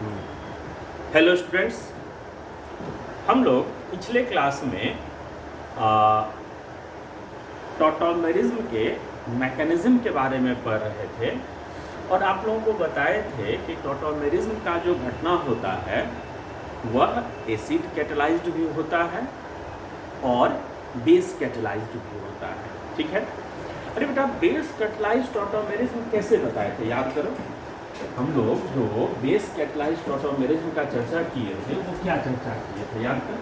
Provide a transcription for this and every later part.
Hello students, हम लोग पिछले क्लास में टॉटोमेरिज्म के मैकेनिज्म के बारे में पढ़ रहे थे और आप लोगों को बताए थे कि टॉटोमेरिज्म का जो घटना होता है वह एसिड कैटेलाइज्ड भी होता है और बेस कैटेलाइज्ड भी होता है। ठीक है। अरे बेटा, बेस कैटेलाइज्ड टॉटोमेरिज्म कैसे बताए थे, याद करो। हम लोग जो बेस कैटेलाइज्ड टॉटोमेरिज्म का चर्चा किए थे वो क्या चर्चा किए थे, याद कर।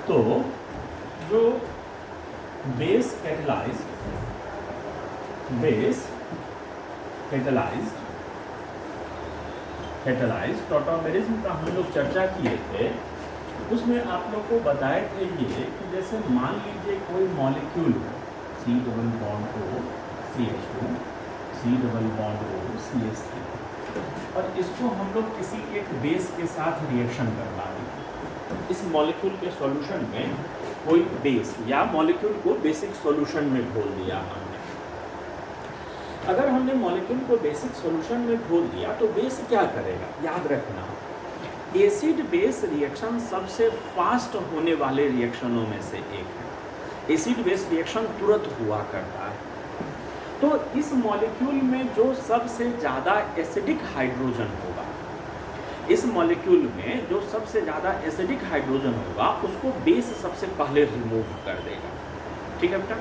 तो जो बेस कैटेलाइज्ड टॉटोमेरिज्म का हम लोग चर्चा किए थे, उसमें आप लोग को बताए थे ये कि जैसे मान लीजिए कोई molecule C double bond O CH2 C double bond O CH3 और इसको हम लोग किसी एक बेस के साथ रिएक्शन करवा दें। इस मॉलिक्यूल के सॉल्यूशन में कोई बेस या मॉलिक्यूल को बेसिक सॉल्यूशन में घोल दिया हमने। अगर हमने मॉलिक्यूल को बेसिक सॉल्यूशन में घोल दिया तो बेस क्या करेगा, याद रखना। एसिड बेस रिएक्शन सबसे फास्ट होने वाले रिएक्शनों में से एक है। एसिड बेस रिएक्शन तुरंत हुआ करता है। तो इस मॉलिक्यूल में जो सबसे ज़्यादा एसिडिक हाइड्रोजन होगा, इस मॉलिक्यूल में जो सबसे ज़्यादा एसिडिक हाइड्रोजन होगा उसको बेस सबसे पहले रिमूव कर देगा। ठीक है बेटा।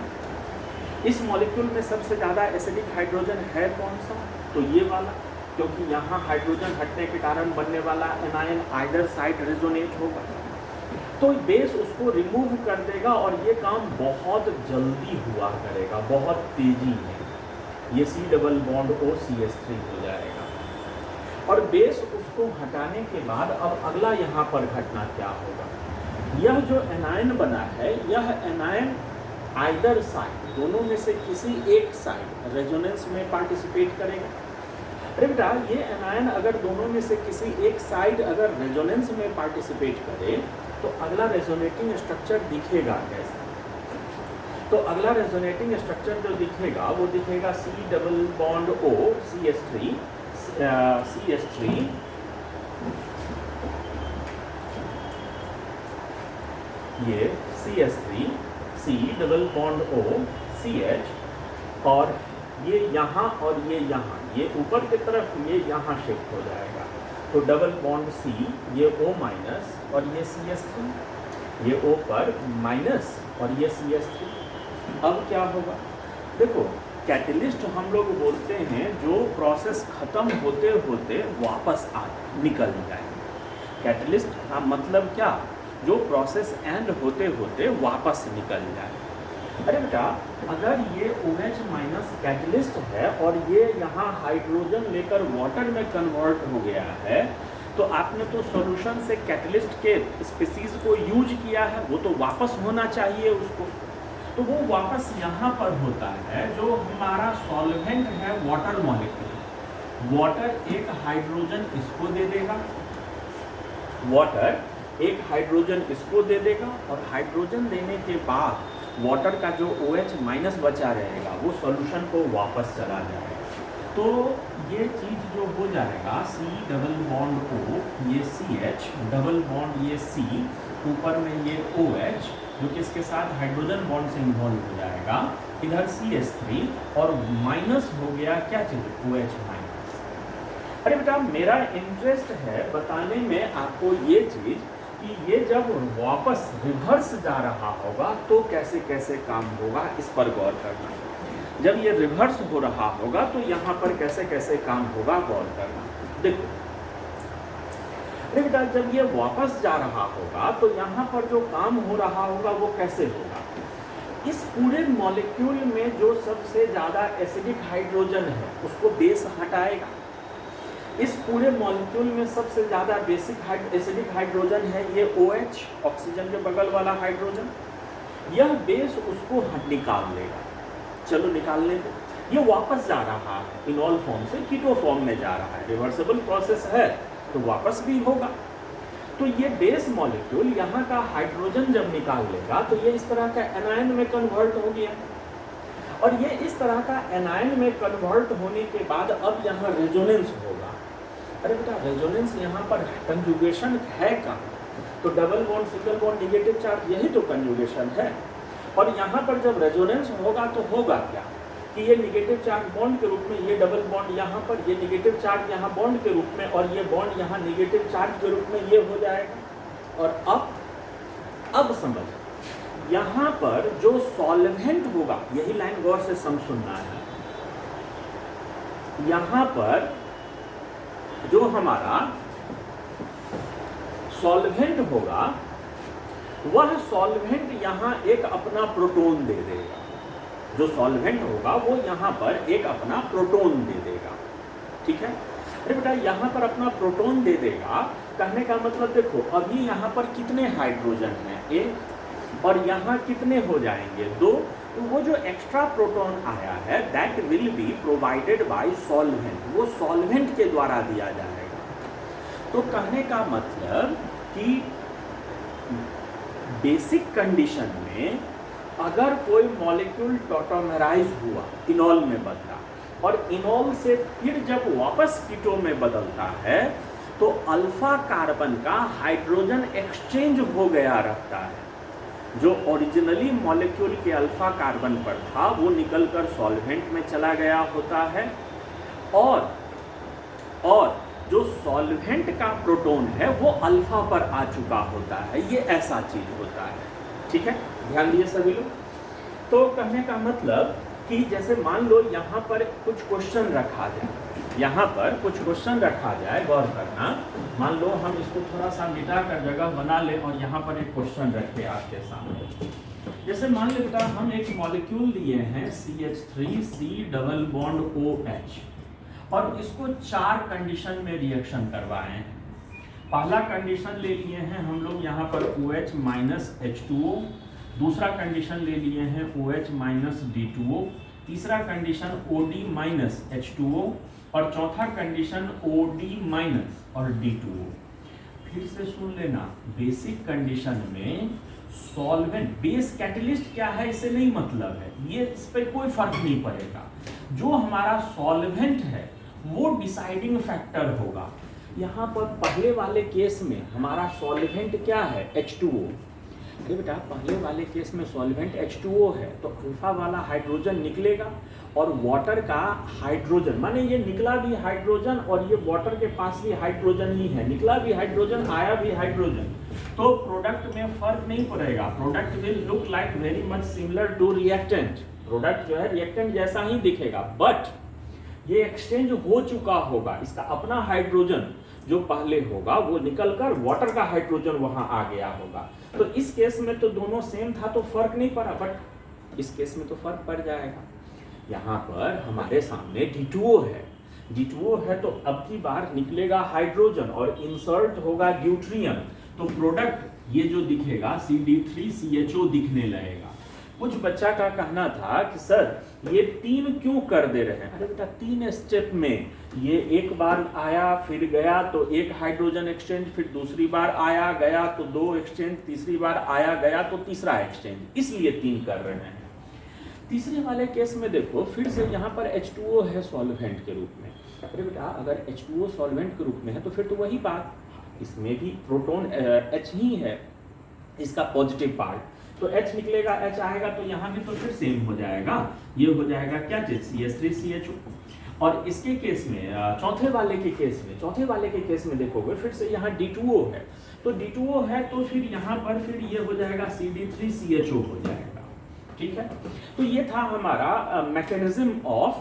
इस मॉलिक्यूल में सबसे ज़्यादा एसिडिक हाइड्रोजन है कौन सा, तो ये वाला, क्योंकि यहाँ हाइड्रोजन हटने के कारण बनने वाला एनायन आइदर साइड रेजोनेट होगा। तो बेस उसको रिमूव कर देगा और ये काम बहुत जल्दी हुआ करेगा, बहुत तेजी में। ये C double bond O CH3 हो जाएगा और बेस उसको हटाने के बाद अब अगला यहाँ पर घटना क्या होगा। यह जो एनायन बना है, यह एनायन आइदर साइड, दोनों में से किसी एक साइड रेजोनेंस में पार्टिसिपेट करेगा। अरे बेटा, ये एनायन अगर दोनों में से किसी एक साइड अगर रेजोनेंस में पार्टिसिपेट करे तो अगला रेजोनेटिंग स्ट्रक्चर दिखेगा कैसे। तो अगला रेजोनेटिंग स्ट्रक्चर जो दिखेगा वो दिखेगा C double bond O CH3 ये CH3 C double bond O CH और ये यहाँ और ये यहाँ, ये ऊपर की तरफ, ये यहाँ शिफ्ट हो जाएगा। तो डबल बॉन्ड C, ये O माइनस और ये CH3, ये O पर माइनस और ये CH3। अब क्या होगा, देखो कैटलिस्ट हम लोग बोलते हैं जो प्रोसेस खत्म होते होते वापस आ निकल जाए। कैटलिस्ट का मतलब क्या, जो प्रोसेस एंड होते होते वापस निकल जाए। अरे बेटा, अगर ये OH माइनस कैटलिस्ट है और ये यहाँ हाइड्रोजन लेकर वाटर में कन्वर्ट हो गया है, तो आपने तो सॉल्यूशन से कैटलिस्ट के स्पीसीज को यूज किया है, वो तो वापस होना चाहिए उसको। तो वो वापस यहाँ पर होता है, जो हमारा सॉल्वेंट है वाटर मॉलिक्यूल। वाटर एक हाइड्रोजन इसको दे देगा, वाटर एक हाइड्रोजन इसको दे देगा और हाइड्रोजन देने के बाद वाटर का जो OH माइनस बचा रहेगा वो सॉल्यूशन को वापस चला जाएगा। तो ये चीज़ जो हो जाएगा C डबल बॉन्ड O, ये CH डबल बॉन्ड ये C, ऊपर में ये OH जो कि इसके साथ हाइड्रोजन बॉन्ड से इन्वॉल्व हो जाएगा, इधर CH3 और माइनस हो गया क्या चीज़, OH माइनस। अरे बेटा, मेरा इंटरेस्ट है बताने में आपको ये चीज़ कि ये जब वापस रिवर्स जा रहा होगा तो कैसे कैसे काम होगा, इस पर गौर करना। जब ये रिवर्स हो रहा होगा तो यहाँ पर कैसे कैसे काम होगा, गौर करना। देखो बेटा, जब ये वापस जा रहा होगा तो यहाँ पर जो काम हो रहा होगा वो कैसे होगा। इस पूरे मॉलिक्यूल में जो सबसे ज़्यादा एसिडिक हाइड्रोजन है उसको बेस हटाएगा। इस पूरे मॉलिक्यूल में सबसे ज़्यादा एसिडिक हाइड्रोजन है ये OH, ऑक्सीजन के बगल वाला हाइड्रोजन। यह बेस उसको निकाल लेगा। चलो निकालने दो, ये वापस जा रहा है, इनॉल फॉर्म से कीटो फॉर्म में जा रहा है। रिवर्सिबल प्रोसेस है तो वापस भी होगा। तो ये बेस मॉलिक्यूल यहाँ का हाइड्रोजन जब निकाल लेगा तो ये इस तरह का एनायन में कन्वर्ट हो गया। और ये इस तरह का एनायन में कन्वर्ट होने के बाद अब यहाँ रेजोनेंस होगा। अरे बेटा रेजोनेंस यहाँ पर कंजुगेशन है कहाँ? तो double bond single bond negative charge, यही तो कंजुगेशन है। और यहाँ पर जब रेजोनेंस होगा तो होगा क्या कि ये निगेटिव चार्ज बॉन्ड के रूप में, ये डबल बॉन्ड यहाँ पर, ये निगेटिव चार्ज यहाँ बॉन्ड के रूप में, और ये बॉन्ड यहाँ निगेटिव चार्ज के रूप में ये हो जाएगा। और अब समझ, यहाँ पर जो सॉल्वेंट होगा, यही लाइन गौर से समझना है, यहाँ पर जो हमारा सॉल्वेंट होगा वह सॉल्वेंट यहाँ एक अपना प्रोटॉन दे देगा। जो सॉल्वेंट होगा वो यहाँ पर एक अपना प्रोटॉन दे देगा, ठीक है। अरे बेटा यहाँ पर अपना प्रोटॉन दे देगा, कहने का मतलब देखो अभी यहाँ पर कितने हाइड्रोजन हैं, एक, और यहाँ कितने हो जाएंगे, दो। तो वो जो एक्स्ट्रा प्रोटॉन आया है that will be provided by solvent, वो सॉल्वेंट के द्वारा दिया जाएगा। तो कहने का मतलब कि बेसिक कंडीशन में अगर कोई मॉलिक्यूल टॉटोमेराइज हुआ, इनॉल में बदला, और इनॉल से फिर जब वापस कीटो में बदलता है तो अल्फा कार्बन का हाइड्रोजन एक्सचेंज हो गया रहता है। जो ओरिजिनली मॉलिक्यूल के अल्फा कार्बन पर था वो निकलकर सॉल्वेंट में चला गया होता है, और जो सॉल्वेंट का प्रोटॉन है वो अल्फा पर आ चुका होता है। ये ऐसा चीज होता है, ठीक है, ध्यान दिए सभी लोग। तो कहने का मतलब कि जैसे मान लो यहाँ पर कुछ क्वेश्चन रखा जाए, यहाँ पर कुछ क्वेश्चन रखा जाए, गौर करना। मान लो हम इसको थोड़ा सा मिटा कर जगह बना ले और यहाँ पर एक क्वेश्चन रखे आपके सामने। जैसे मान लो बेटा हम एक मॉलिक्यूल लिए हैं CH3C डबल बॉन्ड OH, और इसको 4 कंडीशन में रिएक्शन करवाए हैं। पहला कंडीशन ले लिए हैं हम लोग यहाँ पर OH माइनस H2O, दूसरा कंडीशन ले लिए हैं OH माइनस D2O, तीसरा कंडीशन OD माइनस H2O, और चौथा कंडीशन OD माइनस और D2O। फिर से सुन लेना, बेसिक कंडीशन में सॉल्वेंट, बेस कैटलिस्ट क्या है इससे नहीं मतलब है, ये इस पर कोई फर्क नहीं पड़ेगा। जो हमारा सॉल्वेंट है वो डिसाइडिंग फैक्टर होगा। यहाँ पर पहले वाले केस में हमारा सॉल्वेंट क्या है, H2O। अरे बेटा पहले वाले केस में सॉल्वेंट H2O है, तो अल्फा वाला हाइड्रोजन निकलेगा, और वाटर का हाइड्रोजन, माने ये निकला भी हाइड्रोजन और ये वाटर के पास भी हाइड्रोजन ही है, निकला भी हाइड्रोजन आया भी हाइड्रोजन, तो प्रोडक्ट में फर्क नहीं पड़ेगा। Product will look like very much similar to reactant, product जो है रिएक्टेंट जैसा ही दिखेगा, बट ये एक्सचेंज हो चुका होगा। इसका अपना हाइड्रोजन जो पहले होगा वो निकलकर वाटर का हाइड्रोजन वहां आ गया होगा। तो इस केस में तो दोनों सेम था तो फर्क नहीं पड़ा, बट इस केस में तो फर्क पड़ जाएगा। यहाँ पर हमारे सामने D2O है, D2O है तो अब की बार निकलेगा हाइड्रोजन और इंसर्ट होगा ड्यूट्रियम, तो प्रोडक्ट ये जो दिखेगा CD3CHO दिखने लगेगा। कुछ बच्चा का कहना था कि सर ये 3 क्यों कर दे रहे हैं। अरे बेटा 3 स्टेप में, ये एक बार आया फिर गया तो एक हाइड्रोजन एक्सचेंज, फिर दूसरी बार आया गया तो 2 एक्सचेंज, तीसरी बार आया गया तो तीसरा एक्सचेंज, इसलिए 3 कर रहे हैं। तीसरे वाले केस में देखो फिर से यहाँ पर H2O है सॉल्वेंट के रूप में। अरे बेटा अगर H2O सॉल्वेंट के रूप में है तो फिर तो वही बात, इसमें भी प्रोटॉन H ही है इसका पॉजिटिव पार्ट, तो H निकलेगा, H आएगा तो यहाँ भी तो फिर सेम हो जाएगा, ये हो जाएगा क्या चीज, CH3CHO। और इसके केस में चौथे वाले के केस में देखोगे फिर से यहाँ D2O है, तो D2O है तो फिर यहाँ पर फिर ये हो जाएगा CD3CHO हो जाएगा, ठीक है। तो ये था हमारा मैकेनिज्म ऑफ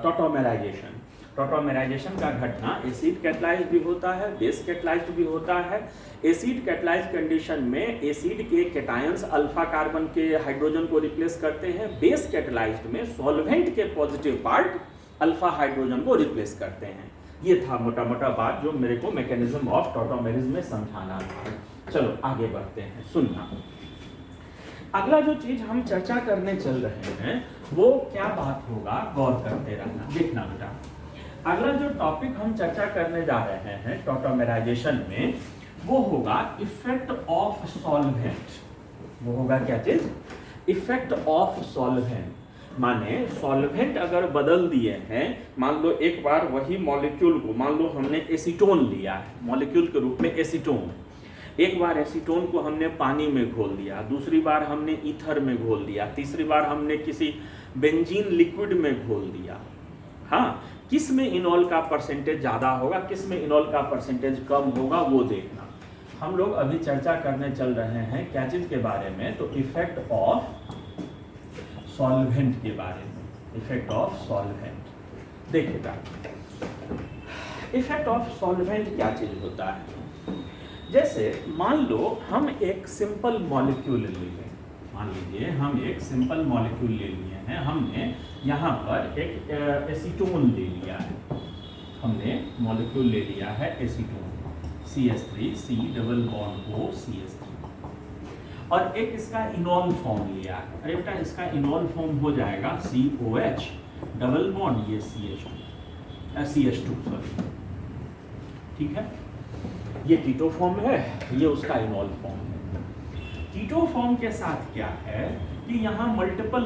टॉटोमेराइजेशन। टॉटोमेराइजेशन का घटना एसिड कैटलाइज्ड भी होता है, बेस कैटलाइज्ड भी होता है। एसिड कैटलाइज्ड कंडीशन में एसिड के कैटायंस अल्फा कार्बन के हाइड्रोजन को रिप्लेस करते हैं, बेस कैटलाइज्ड में सॉल्वेंट के पॉजिटिव पार्ट अल्फा हाइड्रोजन को रिप्लेस करते हैं। ये था मोटा मोटा बात जो मेरे को मैकेनिज्म ऑफ टॉटोमेरिज्म में समझाना था। चलो आगे बढ़ते हैं, सुनना। अगला जो चीज हम चर्चा करने चल रहे हैं वो क्या बात होगा, गौर करते रहना, देखना बेटा। अगला जो टॉपिक हम चर्चा करने जा रहे हैं टॉटोमेराइजेशन में वो होगा इफेक्ट ऑफ सॉल्वेंट। वो होगा क्या चीज, इफेक्ट ऑफ सॉल्वेंट, माने सॉल्वेंट अगर बदल दिए हैं, मान लो एक बार वही मॉलिक्यूल को, मान लो हमने एसीटोन लिया है मॉलिक्यूल के रूप में एसीटोन, एक बार एसीटोन को हमने पानी में घोल दिया, दूसरी बार हमने ईथर में घोल दिया, तीसरी बार हमने किसी बेंजीन लिक्विड में घोल दिया। हाँ, किस में इनॉल का परसेंटेज ज़्यादा होगा, किस में इनॉल का परसेंटेज कम होगा, वो देखना। हम लोग अभी चर्चा करने चल रहे हैं क्या चीज़ के बारे में, तो इफेक्ट ऑफ सॉल्वेंट के बारे में। इफेक्ट ऑफ सॉल्वेंट देखिएगा, इफेक्ट ऑफ सॉल्वेंट क्या चीज़ होता है। जैसे मान लो हम एक सिंपल मॉलिक्यूल ले लें, मान लीजिए हम एक सिंपल मॉलिक्यूल ले लिए हैं, हमने यहाँ पर एक एसीटोन ले लिया है, हमने मॉलिक्यूल ले लिया है acetone CH3 C double bond O CH3, और एक इसका इनॉल फॉर्म लिया है। अरे बेटा इसका इनॉल फॉर्म हो जाएगा COH डबल बॉन्ड ये CH2 सॉरी, ठीक है, ये कीटो फॉर्म है, ये उसका इनॉल फॉर्म है। कीटो फॉर्म के साथ क्या है कि यहाँ मल्टीपल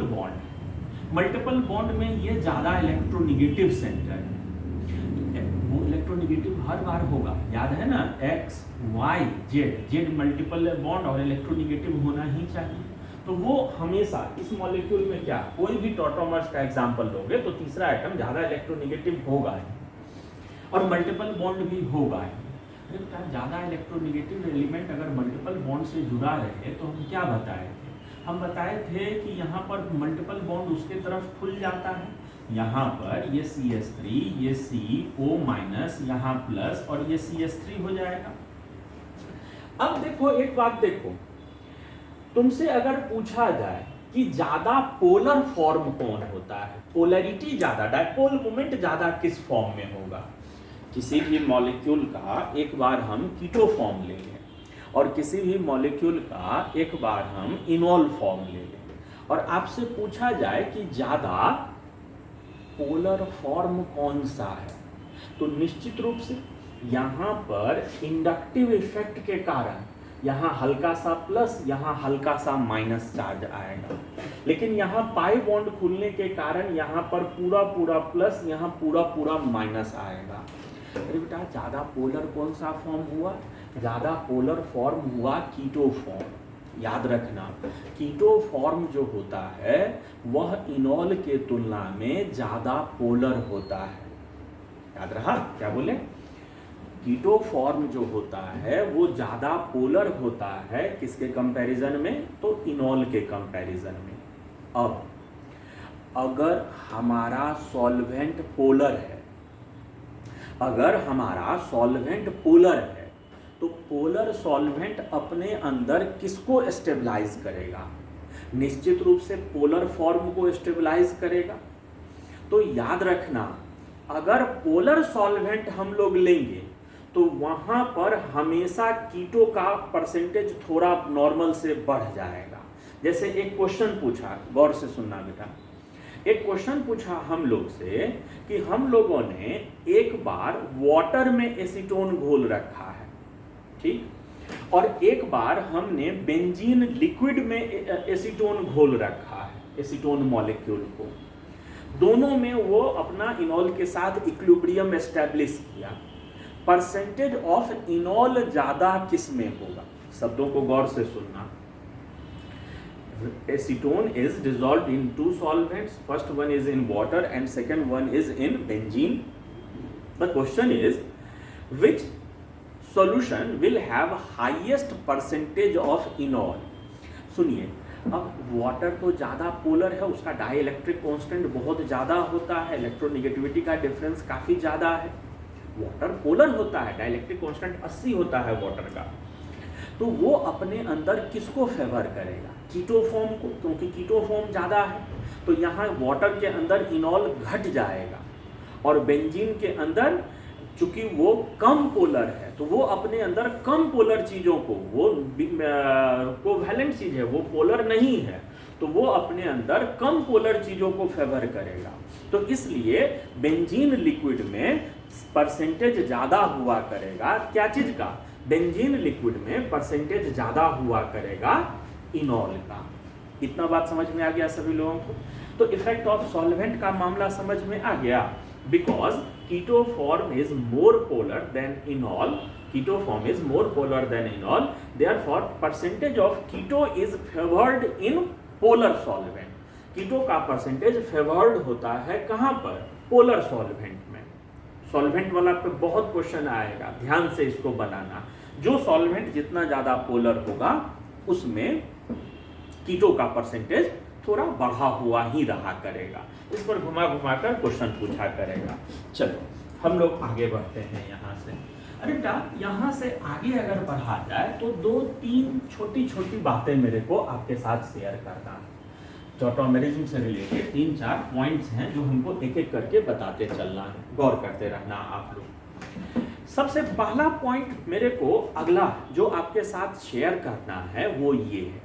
बॉन्ड में ये ज़्यादा इलेक्ट्रोनिगेटिव सेंटर है, वो इलेक्ट्रोनिगेटिव हर बार होगा, याद है ना, X Y Z multiple bond और इलेक्ट्रोनिगेटिव होना ही चाहिए। तो वो हमेशा इस मॉलिक्यूल में क्या, कोई भी टॉटोमर्स का एग्जांपल लोगे तो तीसरा आइटम ज़्यादा इलेक्ट्रोनिगेटिव होगा ही और मल्टीपल बॉन्ड भी होगा ही। ज़्यादा इलेक्ट्रोनिगेटिव एलिमेंट अगर मल्टीपल बॉन्ड से जुड़ा रहे तो हम क्या बताए थे, हम बताए थे कि यहाँ पर मल्टीपल बॉन्ड उसके तरफ खुल जाता है, यहाँ पर ये CH3 ये CO माइनस यहाँ प्लस और ये CH3 हो जाएगा। अब देखो एक बात देखो, तुमसे अगर पूछा जाए कि ज्यादा पोलर फॉर्म कौन होता है, पोलैरिटी ज्यादा, डायपोल मोमेंट ज्यादा किस फॉर्म में होगा, किसी भी मॉलिक्यूल का एक बार हम कीटो फॉर्म ले लें और किसी भी मॉलिक्यूल का एक बार हम इनॉल फॉर्म ले लें और आपसे पूछा जाए कि ज़्यादा पोलर फॉर्म कौन सा है, तो निश्चित रूप से यहाँ पर इंडक्टिव इफेक्ट के कारण यहाँ हल्का सा प्लस यहाँ हल्का सा माइनस चार्ज आएगा, लेकिन यहाँ पाई बॉन्ड खुलने के कारण यहाँ पर पूरा पूरा प्लस यहाँ पूरा पूरा माइनस आएगा। अरे बेटा ज़्यादा पोलर कौन सा फॉर्म हुआ, ज़्यादा पोलर फॉर्म हुआ कीटो फॉर्म। याद रखना कीटो फॉर्म जो होता है वह इनॉल के तुलना में ज़्यादा पोलर होता है। याद रहा क्या बोले, कीटो फॉर्म जो होता है वो ज़्यादा पोलर होता है किसके कंपैरिजन में, तो इनॉल के कंपैरिजन में। अब अगर हमारा सॉल्वेंट पोलर है, अगर हमारा सॉल्वेंट पोलर है तो पोलर सॉल्वेंट अपने अंदर किसको स्टेबलाइज करेगा, निश्चित रूप से पोलर फॉर्म को स्टेबलाइज करेगा। तो याद रखना अगर पोलर सॉल्वेंट हम लोग लेंगे तो वहां पर हमेशा कीटो का परसेंटेज थोड़ा नॉर्मल से बढ़ जाएगा। जैसे एक क्वेश्चन पूछा, गौर से सुनना बेटा, एक क्वेश्चन पूछा हम लोग से कि हम लोगों ने एक बार वाटर में एसीटोन घोल रखा है, ठीक, और एक बार हमने बेंजीन लिक्विड में एसीटोन घोल रखा है, एसीटोन मॉलिक्यूल को, दोनों में वो अपना इनॉल के साथ इक्विलिब्रियम एस्टैब्लिश किया, परसेंटेज ऑफ इनॉल ज्यादा किस में होगा, शब्दों को गौर से सुनना। Acetone is dissolved in two solvents, first one is in water and second one is in benzene. The question is which solution will have highest percentage of enol। सुनिए, अब वाटर तो ज़्यादा पोलर है, उसका डाइइलेक्ट्रिक कांस्टेंट बहुत ज़्यादा होता है, इलेक्ट्रोनिगेटिविटी का डिफरेंस काफ़ी ज़्यादा है। वाटर पोलर होता है, डाइइलेक्ट्रिक कांस्टेंट 80 होता है वाटर का, तो वो अपने अंदर किसको फेवर करेगा, कीटो फॉर्म को, क्योंकि कीटो फॉर्म ज़्यादा है तो यहाँ वाटर के अंदर इनॉल घट जाएगा और बेंजीन के अंदर चूंकि वो कम पोलर है तो वो अपने अंदर कम पोलर चीज़ों को, वो कोवैलेंट चीज़ है, वो पोलर नहीं है, तो वो अपने अंदर कम पोलर चीज़ों को फेवर करेगा। तो इसलिए बेंजीन लिक्विड में परसेंटेज ज़्यादा हुआ करेगा, क्या चीज़ का, बेंजीन लिक्विड में परसेंटेज ज़्यादा हुआ करेगा इनॉल का। इतना बात समझ में आ गया सभी लोगों को? तो इफेक्ट ऑफ सॉल्वेंट का मामला समझ में आ गया, because keto form is more polar than enol, keto form is more polar than enol, therefore percentage of keto is favoured in polar solvent. Keto का परसेंटेज फेवर्ड होता है कहां पर? पोलर सॉल्वेंट में। सॉल्वेंट वाला पे बहुत क्वेश्चन आएगा, ध्यान से इसको बनाना। जो सॉल्वेंट जितना ज्यादा पोलर होगा उसमें कीटो का परसेंटेज थोड़ा बढ़ा हुआ ही रहा करेगा। इस पर घुमा घुमा कर क्वेश्चन पूछा करेगा। चलो हम लोग आगे बढ़ते हैं यहाँ से। अरे बेटा यहाँ से आगे अगर बढ़ा जाए तो 2-3 छोटी छोटी बातें मेरे को आपके साथ शेयर करना है। टॉटोमेरिज्म से रिलेटेड 3-4 पॉइंट्स हैं जो हमको एक एक करके बताते चलना है, गौर करते रहना आप लोग। सबसे पहला पॉइंट मेरे को अगला जो आपके साथ शेयर करना है वो ये है,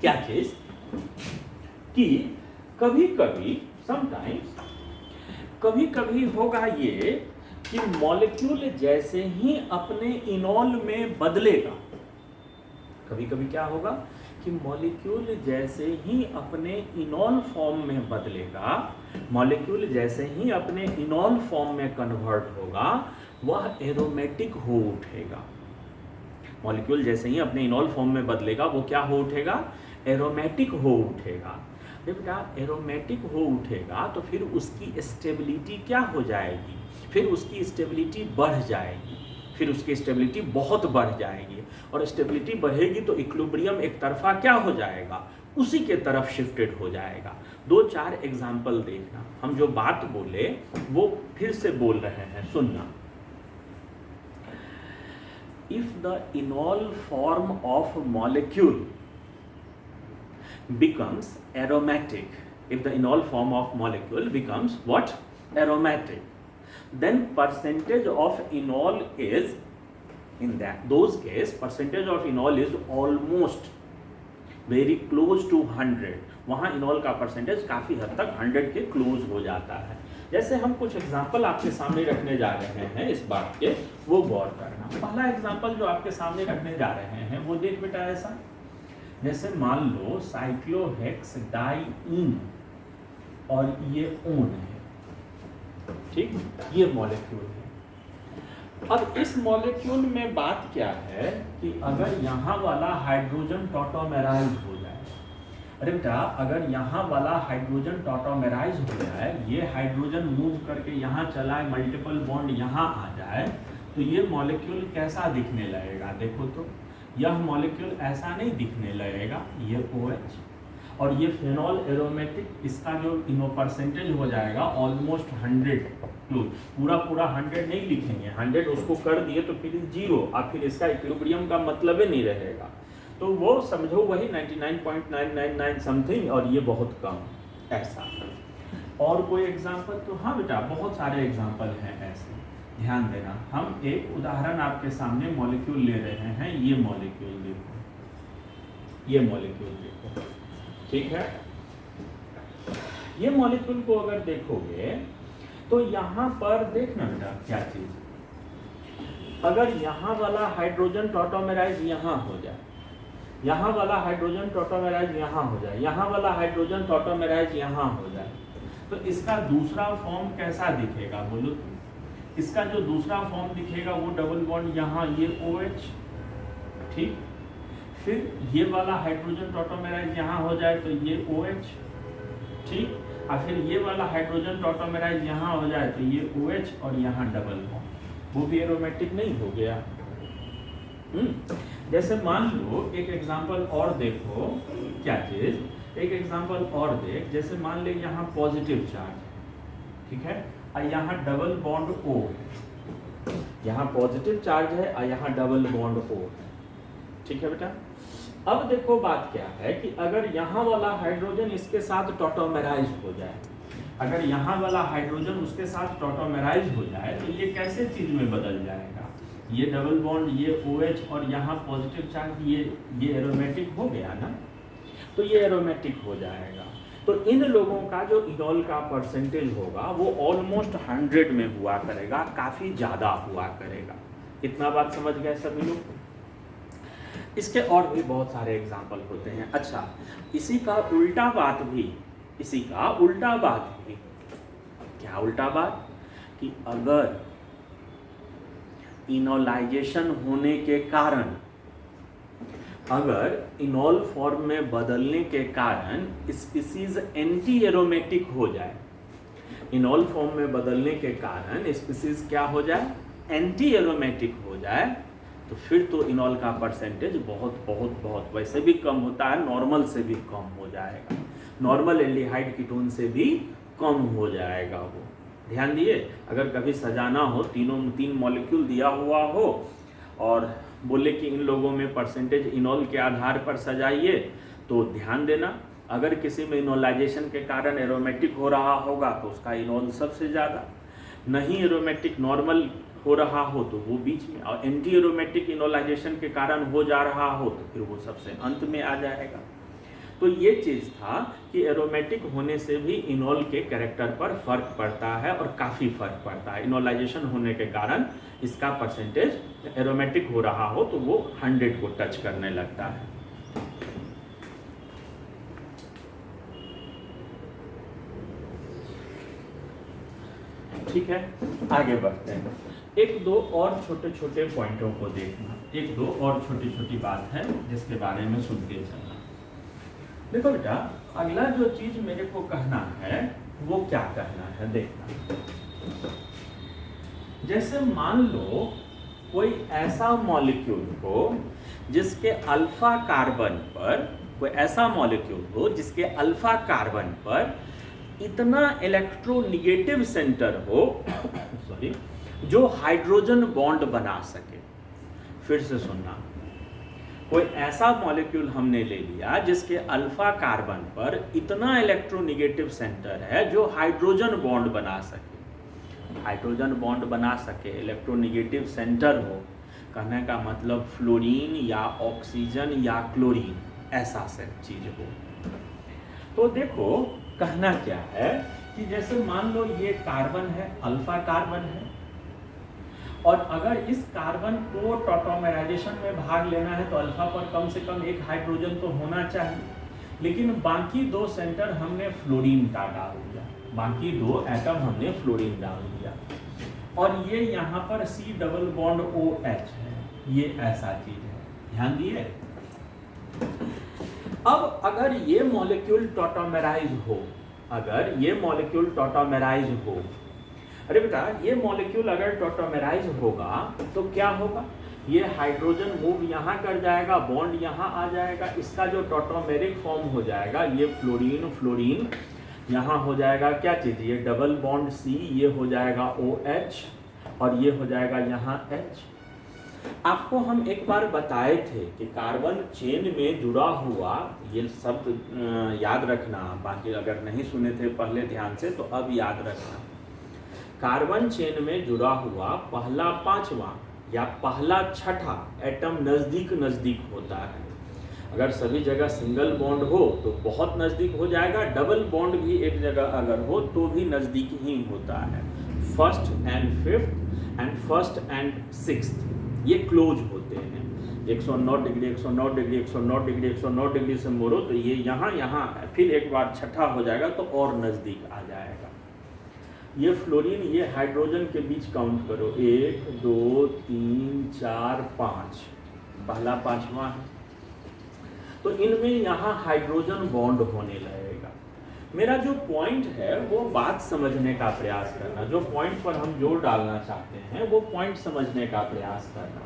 क्या चीज कि कभी कभी समटाइम्स कभी कभी होगा ये कि मॉलिक्यूल जैसे ही अपने इनॉल में बदलेगा, कभी कभी क्या होगा कि मॉलिक्यूल जैसे ही अपने इनॉल फॉर्म में बदलेगा, मॉलिक्यूल जैसे ही अपने इनॉल फॉर्म में कन्वर्ट होगा वह एरोमेटिक हो उठेगा। मॉलिक्यूल जैसे ही अपने इनॉल फॉर्म में बदलेगा वो क्या हो उठेगा? एरोमेटिक हो उठेगा। जब बेटा एरोमेटिक हो उठेगा तो फिर उसकी स्टेबिलिटी क्या हो जाएगी? फिर उसकी स्टेबिलिटी बढ़ जाएगी, फिर उसकी स्टेबिलिटी बहुत बढ़ जाएगी, और स्टेबिलिटी बढ़ेगी तो इक्विलिब्रियम एक तरफा क्या हो जाएगा? उसी के तरफ शिफ्टेड हो जाएगा। 2-4 एग्जाम्पल देखना, हम जो बात बोले वो फिर से बोल रहे हैं, सुनना। If the enol form of molecule becomes aromatic, if the enol form of molecule becomes what? Aromatic, then percentage of enol is, in those case percentage of enol is almost very close to 100। वहाँ इनॉल का percentage काफ़ी हद तक 100 के close हो जाता है। जैसे हम कुछ एग्जाम्पल आपके सामने रखने जा रहे हैं इस बात के, वो गौर करना। पहला एग्जाम्पल जो आपके सामने रखने जा रहे हैं वो देख बेटा ऐसा, जैसे मान लो साइक्लोहेक्स डाइईन और ये ओन है, ठीक, ये मॉलिक्यूल है। अब इस मॉलिक्यूल में बात क्या है कि अगर यहाँ वाला हाइड्रोजन टॉटोमेराइज हो जाए, अरे बेटा अगर यहाँ वाला हाइड्रोजन टॉटोमेराइज हो जाए, ये हाइड्रोजन मूव करके यहाँ चला है, मल्टीपल बॉन्ड यहाँ आ जाए, तो ये मॉलिक्यूल कैसा दिखने लगेगा? देखो तो यह मॉलिक्यूल ऐसा नहीं दिखने लगेगा, ये OH और ये फेनॉल एरोमेटिक, इसका जो इनो परसेंटेज हो जाएगा ऑलमोस्ट 100 क्लोज। पूरा 100 नहीं लिखेंगे, 100 उसको कर दिए तो फिर 0, और फिर इसका इक्विलिब्रियम का मतलब ही नहीं रहेगा, तो वो समझो वही 99.999 समथिंग, और ये बहुत कम ऐसा। और कोई एग्जाम्पल? तो हाँ बेटा बहुत सारे एग्जाम्पल हैं ऐसे, ध्यान देना। हम एक उदाहरण आपके सामने मॉलिक्यूल ले रहे हैं, ये मॉलिक्यूल देखो, ये मॉलिक्यूल देखो, ठीक है। ये मॉलिक्यूल को अगर देखोगे तो यहाँ पर देखना बेटा क्या चीज, अगर यहाँ वाला हाइड्रोजन टॉटोमेराइज यहाँ हो जाए, यहाँ वाला हाइड्रोजन टॉटोमेराइज यहाँ हो जाए, यहाँ वाला हाइड्रोजन टॉटोमेराइज यहाँ हो जाए, तो इसका दूसरा फॉर्म कैसा दिखेगा बोलो तुम? इसका जो दूसरा फॉर्म दिखेगा वो डबल बॉन्ड यहाँ, ये OH, ठीक, फिर ये वाला हाइड्रोजन टॉटोमेराइज यहाँ हो जाए तो ये OH, ठीक, और फिर ये वाला हाइड्रोजन टॉटोमेराइज यहाँ हो जाए तो ये OH और यहाँ डबल बॉन्ड, वो भी एरोमेटिक नहीं हो गया। जैसे मान लो एक एग्जांपल और देखो, क्या चीज, एक एग्जांपल और देख, जैसे मान ले यहाँ पॉजिटिव चार्ज, ठीक है, और यहाँ डबल बॉन्ड O है, यहाँ पॉजिटिव चार्ज है और यहाँ डबल बॉन्ड O है, ठीक है बेटा। अब देखो बात क्या है कि अगर यहाँ वाला हाइड्रोजन इसके साथ टॉटोमेराइज हो जाए, अगर यहाँ वाला हाइड्रोजन उसके साथ टॉटोमेराइज हो जाए तो ये कैसे चीज में बदल जाएगा? ये डबल बॉन्ड, ये OH और यहाँ पॉजिटिव चार्ज, ये एरोमेटिक हो गया ना, तो ये एरोमेटिक हो जाएगा। तो इन लोगों का जो इनॉल का परसेंटेज होगा वो ऑलमोस्ट 100 में हुआ करेगा, काफ़ी ज़्यादा हुआ करेगा। इतना बात समझ गए सभी लोग? इसके और भी बहुत सारे एग्जाम्पल होते हैं। अच्छा, इसी का उल्टा बात भी, क्या उल्टा बात, कि अगर इनोलाइजेशन होने के कारण, अगर इनोल फॉर्म में बदलने के कारण स्पीसीज एंटी एरोमेटिक हो जाए, इनोल फॉर्म में बदलने के कारण स्पीसीज क्या हो जाए, एंटी एरोमेटिक हो जाए, तो फिर तो इनोल का परसेंटेज बहुत वैसे भी कम होता है, नॉर्मल से भी कम हो जाएगा, नॉर्मल एल्डिहाइड कीटोन से भी कम हो जाएगा वो। ध्यान दिए, अगर कभी सजाना हो, तीन मॉलिक्यूल दिया हुआ हो और बोले कि इन लोगों में परसेंटेज इनोल के आधार पर सजाइए, तो ध्यान देना, अगर किसी में इनोलाइजेशन के कारण एरोमेटिक हो रहा होगा तो उसका इनोल सबसे ज़्यादा, नहीं एरोमेटिक नॉर्मल हो रहा हो तो वो बीच में, और एंटी एरोमेटिक इनोलाइजेशन के कारण हो जा रहा हो तो फिर वो सबसे अंत में आ जाएगा। तो ये चीज़ था कि एरोमेटिक होने से भी इनोल के कैरेक्टर पर फर्क पड़ता है, और काफ़ी फर्क पड़ता है। इनोलाइजेशन होने के कारण इसका परसेंटेज, एरोमेटिक हो रहा हो तो वो 100 को टच करने लगता है। ठीक है, आगे बढ़ते हैं। एक दो और छोटे छोटे पॉइंटों को देखना, एक दो और छोटी छोटी बात है जिसके बारे में सुनते चलना। देखो बेटा, अगला जो चीज मेरे को कहना है वो क्या कहना है, देखना। जैसे मान लो कोई ऐसा मॉलिक्यूल हो जिसके अल्फा कार्बन पर, कोई ऐसा मॉलिक्यूल हो जिसके अल्फा कार्बन पर इतना इलेक्ट्रोनिगेटिव सेंटर हो सॉरी, जो हाइड्रोजन बॉन्ड बना सके। फिर से सुनना, कोई ऐसा मॉलिक्यूल हमने ले लिया जिसके अल्फा कार्बन पर इतना इलेक्ट्रोनिगेटिव सेंटर है जो हाइड्रोजन बॉन्ड बना सके, हाइड्रोजन बॉन्ड बना सके, इलेक्ट्रोनिगेटिव सेंटर हो, कहने का मतलब फ्लोरीन या ऑक्सीजन या क्लोरीन, ऐसा से चीज हो। तो देखो कहना क्या है कि जैसे मान लो ये कार्बन है, अल्फा कार्बन है, और अगर इस कार्बन को टॉटोमेराइजेशन में भाग लेना है तो अल्फा पर कम से कम एक हाइड्रोजन तो होना चाहिए, लेकिन बाकी दो सेंटर हमने फ्लोरीन का डाल दिया, बाकी दो एटम हमने फ्लोरीन डाल दिया, और ये यहाँ पर C डबल बॉन्ड OH है, ये ऐसा चीज है। ध्यान दिए, अब अगर ये मॉलिक्यूल टॉटोमेराइज हो, अगर ये मॉलिक्यूल टॉटोमेराइज हो, अरे बेटा ये मॉलिक्यूल अगर टॉटोमेराइज होगा तो क्या होगा, ये हाइड्रोजन मूव यहाँ कर जाएगा, बॉन्ड यहाँ आ जाएगा, इसका जो टॉटोमेरिक फॉर्म हो जाएगा, ये फ्लोरीन फ्लोरीन यहाँ हो जाएगा क्या चीज़, ये डबल बॉन्ड C, ये हो जाएगा OH, और ये हो जाएगा यहाँ H। आपको हम एक बार बताए थे कि कार्बन चेन में जुड़ा हुआ, ये शब्द याद रखना, बाकी अगर नहीं सुने थे पहले ध्यान से तो अब याद रखना। कार्बन चेन में जुड़ा हुआ पहला पांचवा या पहला छठा एटम नज़दीक नज़दीक होता है। अगर सभी जगह सिंगल बॉन्ड हो तो बहुत नज़दीक हो जाएगा, डबल बॉन्ड भी एक जगह अगर हो तो भी नज़दीक ही होता है। First and fifth and first and sixth ये क्लोज होते हैं, 109 डिग्री 109 डिग्री 109 डिग्री 109 डिग्री से मोड़ो तो ये यहाँ फिर एक बार छठा हो जाएगा तो और नज़दीक आ जाएगा। ये फ्लोरीन ये हाइड्रोजन के बीच काउंट करो, 1 2 3 4 5, पहला पांचवा है, तो इनमें यहाँ हाइड्रोजन बॉन्ड होने लगेगा। मेरा जो पॉइंट है वो बात समझने का प्रयास करना, जो पॉइंट पर हम जोर डालना चाहते हैं वो पॉइंट समझने का प्रयास करना।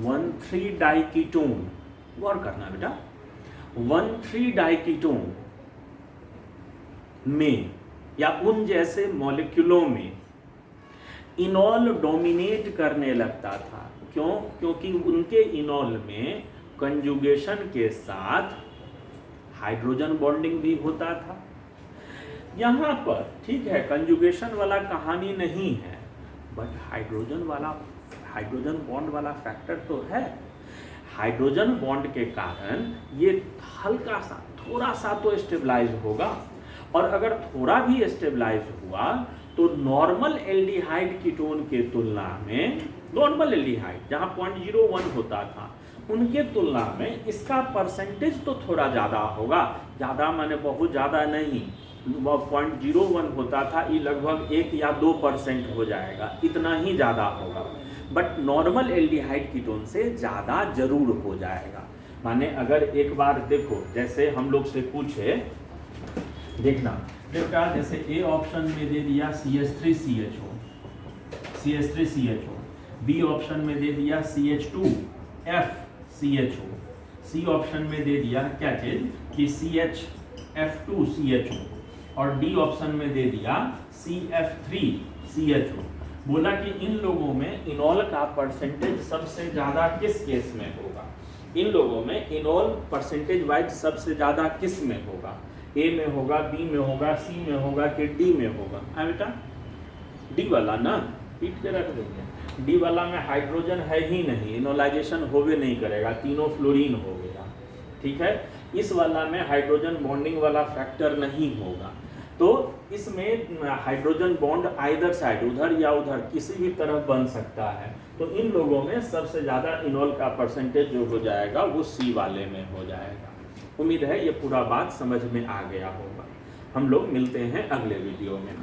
1,3 डाइकीटोन, गौर करना बेटा, 1,3 डाइकीटोन में या उन जैसे मॉलिक्यूलों में इनोल डोमिनेट करने लगता था। क्यों? क्योंकि उनके इनोल में कंजुगेशन के साथ हाइड्रोजन बॉन्डिंग भी होता था। यहाँ पर ठीक है कंजुगेशन वाला कहानी नहीं है, बट हाइड्रोजन बॉन्ड वाला फैक्टर तो है। हाइड्रोजन बॉन्ड के कारण ये हल्का सा थोड़ा सा तो स्टेबलाइज होगा, और अगर थोड़ा भी स्टेबलाइज हुआ तो नॉर्मल एल्डिहाइड कीटोन के तुलना में, नॉर्मल एल्डिहाइड जहाँ 0.01 होता था उनके तुलना में इसका परसेंटेज तो थोड़ा ज़्यादा होगा, ज़्यादा माने बहुत ज़्यादा नहीं, 0.01 होता था, ये लगभग 1 या 2% हो जाएगा, इतना ही ज़्यादा होगा। बट नॉर्मल एल्डिहाइड कीटोन से ज़्यादा जरूर हो जाएगा। माने अगर एक बार देखो, जैसे हम लोग से पूछे, देखना बेटा, जैसे ए ऑप्शन में दे दिया CH3CHO, बी ऑप्शन में दे दिया CH2FCHO, सी ऑप्शन में दे दिया क्या चीज कि CHF2CHO और डी ऑप्शन में दे दिया CF3CHO। बोला कि इन लोगों में इनॉल का परसेंटेज सबसे ज्यादा किस केस में होगा, इन लोगों में इनॉल परसेंटेज वाइज सबसे ज्यादा किस में होगा, ए में होगा, बी में होगा, सी में होगा कि डी में होगा। हाँ बेटा, डी वाला ना, पीट के रख देंगे, डी वाला में हाइड्रोजन है ही नहीं, इनोलाइजेशन होवे नहीं करेगा, तीनों फ्लोरीन हो गया, ठीक है। इस वाला में हाइड्रोजन बॉन्डिंग वाला फैक्टर नहीं होगा, तो इसमें हाइड्रोजन बॉन्ड आइदर साइड, उधर या उधर किसी भी तरफ बन सकता है। तो इन लोगों में सबसे ज़्यादा इनॉल का परसेंटेज जो हो जाएगा वो सी वाले में हो जाएगा। उम्मीद है ये पूरा बात समझ में आ गया होगा। हम लोग मिलते हैं अगले वीडियो में।